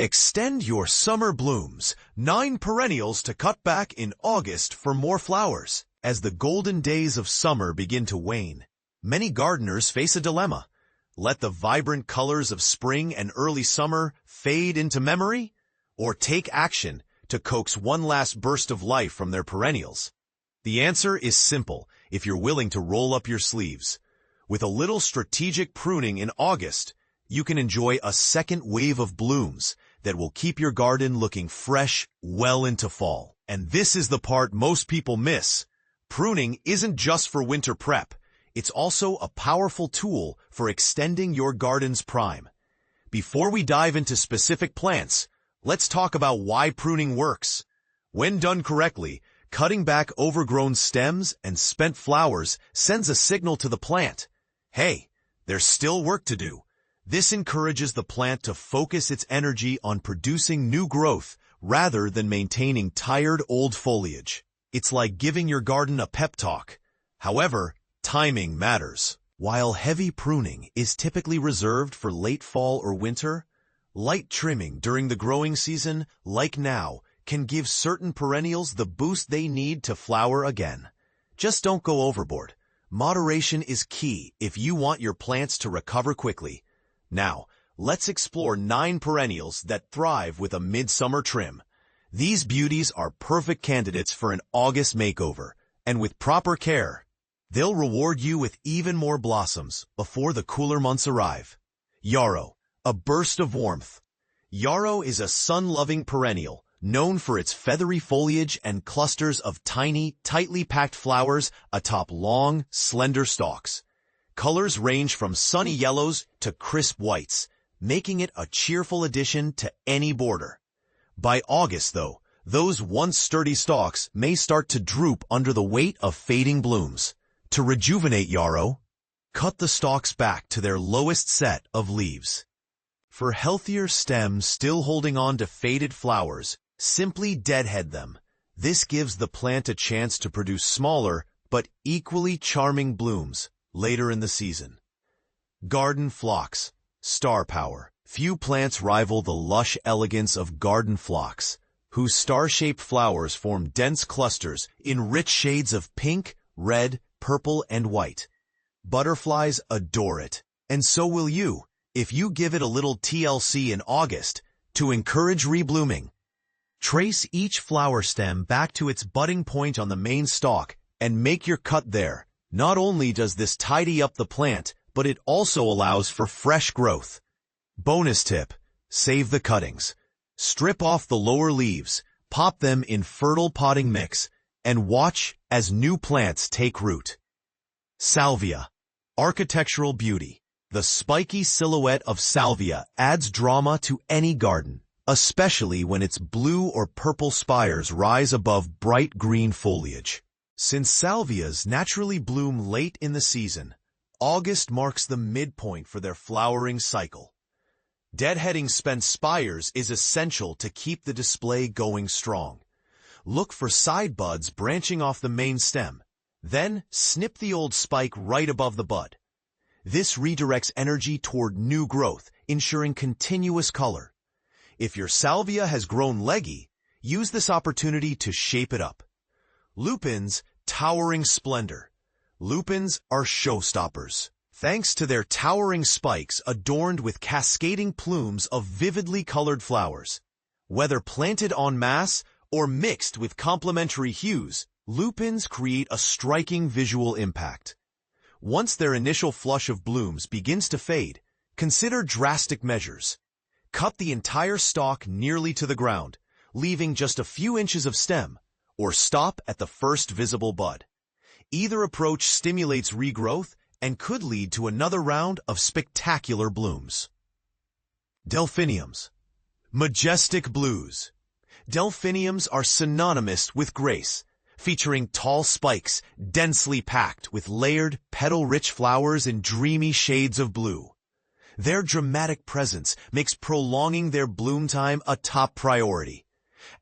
Extend your summer blooms. 9 perennials to cut back in August for more flowers. As the golden days of summer begin to wane, many gardeners face a dilemma. Let the vibrant colors of spring and early summer fade into memory, or take action to coax one last burst of life from their perennials. The answer is simple if you're willing to roll up your sleeves. With a little strategic pruning in August, you can enjoy a second wave of blooms that will keep your garden looking fresh well into fall. And this is the part most people miss. Pruning isn't just for winter prep. It's also a powerful tool for extending your garden's prime. Before we dive into specific plants, let's talk about why pruning works. When done correctly, cutting back overgrown stems and spent flowers sends a signal to the plant. Hey, there's still work to do. This encourages the plant to focus its energy on producing new growth rather than maintaining tired old foliage. It's like giving your garden a pep talk. However, timing matters. While heavy pruning is typically reserved for late fall or winter, light trimming during the growing season, like now, can give certain perennials the boost they need to flower again. Just don't go overboard. Moderation is key if you want your plants to recover quickly. Now, let's explore 9 perennials that thrive with a midsummer trim. These beauties are perfect candidates for an August makeover, and with proper care, they'll reward you with even more blossoms before the cooler months arrive. Yarrow, a burst of warmth. Yarrow is a sun-loving perennial, known for its feathery foliage and clusters of tiny, tightly packed flowers atop long, slender stalks. Colors range from sunny yellows to crisp whites, making it a cheerful addition to any border. By August, though, those once sturdy stalks may start to droop under the weight of fading blooms. To rejuvenate Yarrow, cut the stalks back to their lowest set of leaves. For healthier stems still holding on to faded flowers, simply deadhead them. This gives the plant a chance to produce smaller but equally charming blooms later in the season. Garden phlox, star power. Few plants rival the lush elegance of garden phlox, whose star-shaped flowers form dense clusters in rich shades of pink, red, purple, and white. Butterflies adore it, and so will you, if you give it a little TLC in August to encourage reblooming. Trace each flower stem back to its budding point on the main stalk and make your cut there. Not only does this tidy up the plant, but it also allows for fresh growth. Bonus tip: save the cuttings. Strip off the lower leaves, pop them in fertile potting mix, and watch as new plants take root. Salvia, architectural beauty. The spiky silhouette of salvia adds drama to any garden, especially when its blue or purple spires rise above bright green foliage. Since salvias naturally bloom late in the season, August marks the midpoint for their flowering cycle. Deadheading spent spires is essential to keep the display going strong. Look for side buds branching off the main stem. Then snip the old spike right above the bud. This redirects energy toward new growth, ensuring continuous color. If your salvia has grown leggy, use this opportunity to shape it up. Lupins, towering splendor. Lupins are showstoppers, thanks to their towering spikes adorned with cascading plumes of vividly colored flowers. Whether planted en masse or mixed with complementary hues, lupins create a striking visual impact. Once their initial flush of blooms begins to fade, consider drastic measures. Cut the entire stalk nearly to the ground, leaving just a few inches of stem, or stop at the first visible bud. Either approach stimulates regrowth and could lead to another round of spectacular blooms. Delphiniums, majestic blues. Delphiniums are synonymous with grace, featuring tall spikes densely packed with layered, petal-rich flowers in dreamy shades of blue. Their dramatic presence makes prolonging their bloom time a top priority.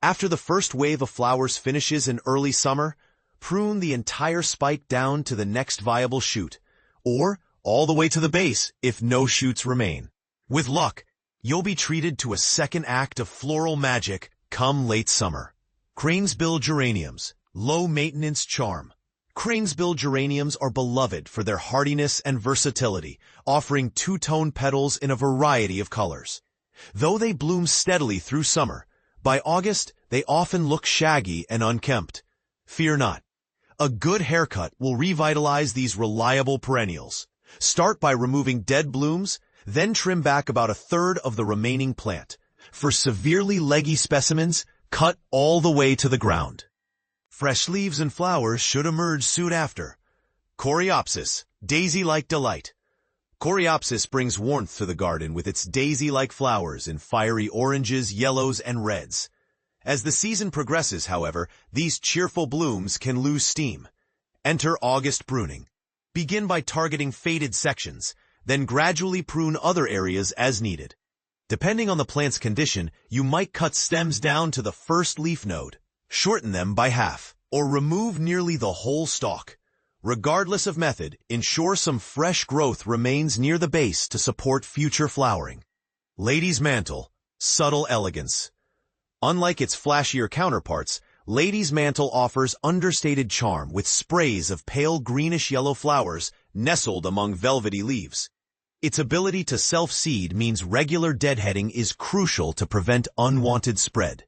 After the first wave of flowers finishes in early summer, prune the entire spike down to the next viable shoot, or all the way to the base if no shoots remain. With luck, You'll be treated to a second act of floral magic come late summer. Cranesbill geraniums, low maintenance charm. Cranesbill geraniums are beloved for their hardiness and versatility, offering two-tone petals in a variety of colors. Though they bloom steadily through summer, by August they often look shaggy and unkempt. Fear not. A good haircut will revitalize these reliable perennials. Start by removing dead blooms, then trim back about a third of the remaining plant. For severely leggy specimens, cut all the way to the ground. Fresh leaves and flowers should emerge soon after. Coreopsis, daisy-like delight. Coreopsis brings warmth to the garden with its daisy-like flowers in fiery oranges, yellows, and reds. As the season progresses, however, these cheerful blooms can lose steam. Enter August pruning. Begin by targeting faded sections, then gradually prune other areas as needed. Depending on the plant's condition, you might cut stems down to the first leaf node, shorten them by half, or remove nearly the whole stalk. Regardless of method, ensure some fresh growth remains near the base to support future flowering. Lady's Mantle, subtle elegance. Unlike its flashier counterparts, Lady's Mantle offers understated charm with sprays of pale greenish-yellow flowers nestled among velvety leaves. Its ability to self-seed means regular deadheading is crucial to prevent unwanted spread.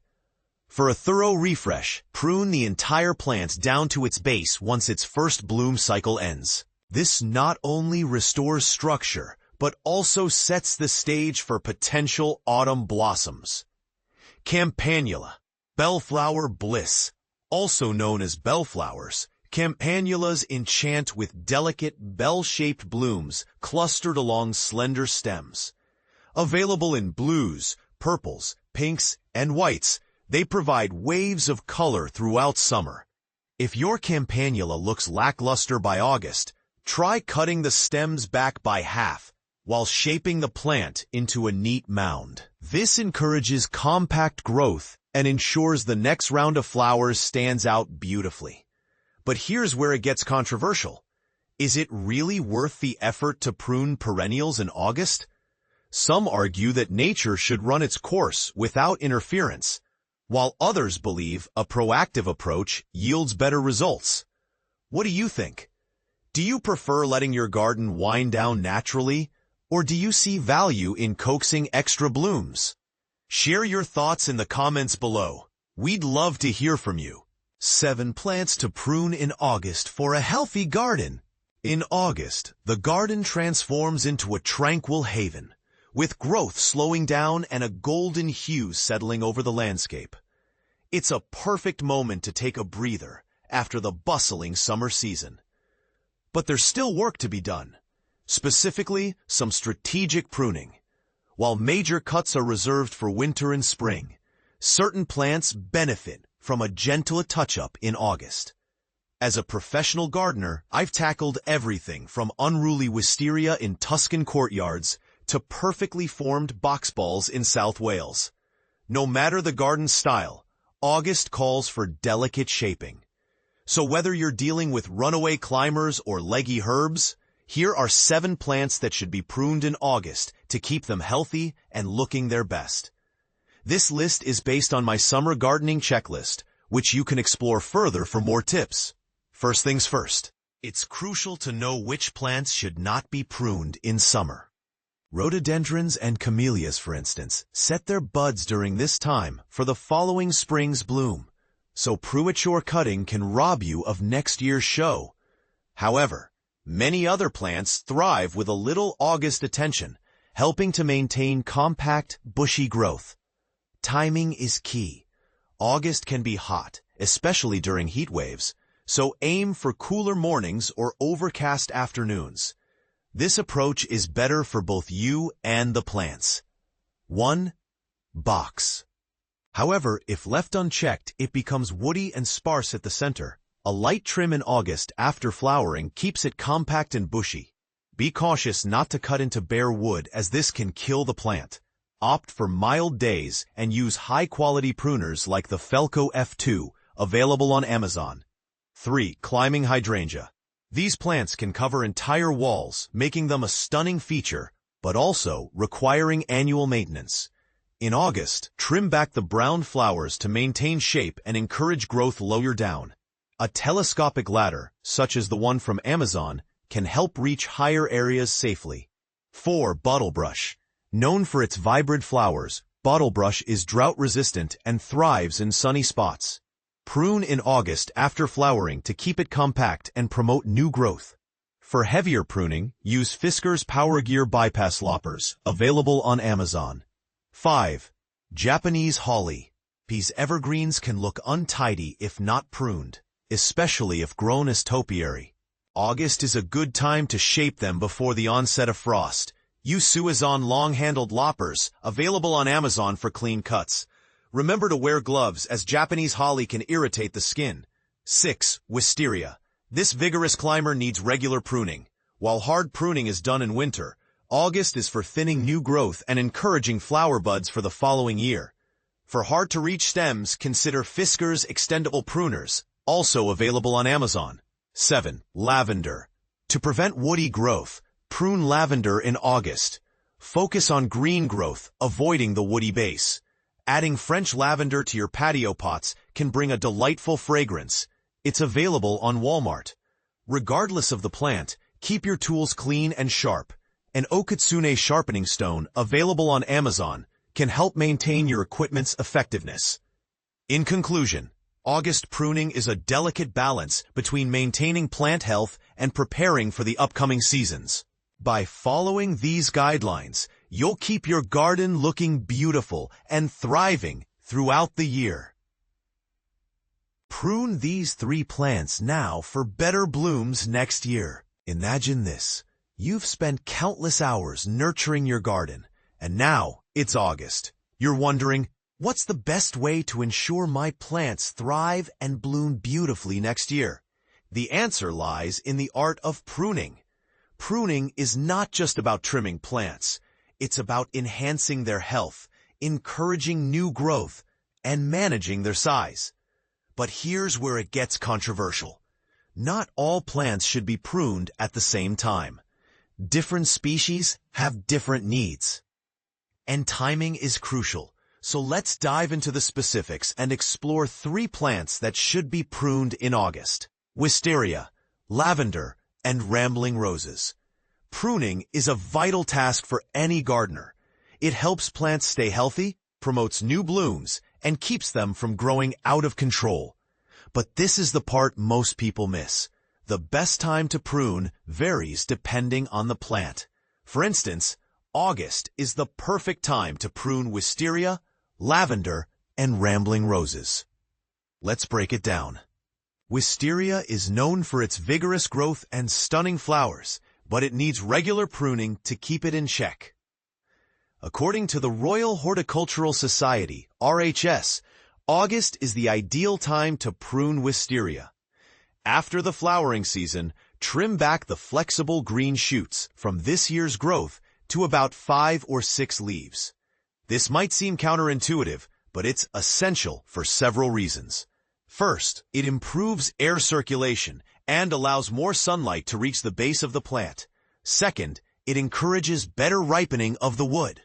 For a thorough refresh, prune the entire plant down to its base once its first bloom cycle ends. This not only restores structure, but also sets the stage for potential autumn blossoms. Campanula, bellflower bliss. Also known as bellflowers, campanulas enchant with delicate bell-shaped blooms clustered along slender stems. Available in blues, purples, pinks, and whites, they provide waves of color throughout summer. If your campanula looks lackluster by August, try cutting the stems back by half while shaping the plant into a neat mound. This encourages compact growth and ensures the next round of flowers stands out beautifully. But here's where it gets controversial. Is it really worth the effort to prune perennials in August? Some argue that nature should run its course without interference, while others believe a proactive approach yields better results. What do you think? Do you prefer letting your garden wind down naturally, or do you see value in coaxing extra blooms? Share your thoughts in the comments below. We'd love to hear from you. 7 plants to prune in August for a healthy garden. In August, the garden transforms into a tranquil haven, with growth slowing down and a golden hue settling over the landscape. It's a perfect moment to take a breather after the bustling summer season. But there's still work to be done, specifically some strategic pruning. While major cuts are reserved for winter and spring, certain plants benefit from a gentle touch-up in August. As a professional gardener, I've tackled everything from unruly wisteria in Tuscan courtyards to perfectly formed box balls in South Wales. No matter the garden style, August calls for delicate shaping. So whether you're dealing with runaway climbers or leggy herbs, here are 7 plants that should be pruned in August to keep them healthy and looking their best. This list is based on my summer gardening checklist, which you can explore further for more tips. First things first, it's crucial to know which plants should not be pruned in summer. Rhododendrons and camellias, for instance, set their buds during this time for the following spring's bloom, so premature cutting can rob you of next year's show. However, many other plants thrive with a little August attention, helping to maintain compact, bushy growth. Timing is key. August can be hot, especially during heat waves, so aim for cooler mornings or overcast afternoons. This approach is better for both you and the plants. 1. Box. However, if left unchecked, it becomes woody and sparse at the center. A light trim in August after flowering keeps it compact and bushy. Be cautious not to cut into bare wood, as this can kill the plant. Opt for mild days and use high-quality pruners like the Felco F2, available on Amazon. 3. Climbing hydrangea. These plants can cover entire walls, making them a stunning feature, but also requiring annual maintenance. In August, trim back the brown flowers to maintain shape and encourage growth lower down. A telescopic ladder, such as the one from Amazon, can help reach higher areas safely. 4. Bottlebrush. Known for its vibrant flowers, bottlebrush is drought-resistant and thrives in sunny spots. Prune in August after flowering to keep it compact and promote new growth. For heavier pruning, use Fisker's Power Gear Bypass Loppers, available on Amazon. 5. Japanese Holly. These evergreens can look untidy if not pruned, especially if grown as topiary. August is a good time to shape them before the onset of frost. Use Suizan long-handled loppers, available on Amazon for clean cuts. Remember to wear gloves as Japanese holly can irritate the skin. 6. Wisteria. This vigorous climber needs regular pruning. While hard pruning is done in winter, August is for thinning new growth and encouraging flower buds for the following year. For hard-to-reach stems, consider Fisker's extendable pruners, also available on Amazon. 7. Lavender. To prevent woody growth, prune lavender in August. Focus on green growth, avoiding the woody base. Adding French lavender to your patio pots can bring a delightful fragrance. It's available on Walmart. Regardless of the plant, keep your tools clean and sharp. An Okitsune sharpening stone, available on Amazon, can help maintain your equipment's effectiveness. In conclusion, August pruning is a delicate balance between maintaining plant health and preparing for the upcoming seasons. By following these guidelines, you'll keep your garden looking beautiful and thriving throughout the year. Prune these 3 plants now for better blooms next year. Imagine this. You've spent countless hours nurturing your garden, and now it's August. You're wondering, what's the best way to ensure my plants thrive and bloom beautifully next year? The answer lies in the art of pruning. Pruning is not just about trimming plants. It's about enhancing their health, encouraging new growth, and managing their size. But here's where it gets controversial. Not all plants should be pruned at the same time. Different species have different needs. And timing is crucial. So let's dive into the specifics and explore 3 plants that should be pruned in August: wisteria, lavender, and rambling roses. Pruning is a vital task for any gardener. It helps plants stay healthy, promotes new blooms, and keeps them from growing out of control. But this is the part most people miss. The best time to prune varies depending on the plant. For instance, August is the perfect time to prune wisteria, lavender, and rambling roses. Let's break it down. Wisteria is known for its vigorous growth and stunning flowers, but it needs regular pruning to keep it in check. According to the Royal Horticultural Society, RHS, August is the ideal time to prune wisteria. After the flowering season, trim back the flexible green shoots from this year's growth to about 5 or 6 leaves. This might seem counterintuitive, but it's essential for several reasons. First, it improves air circulation and allows more sunlight to reach the base of the plant. Second, it encourages better ripening of the wood.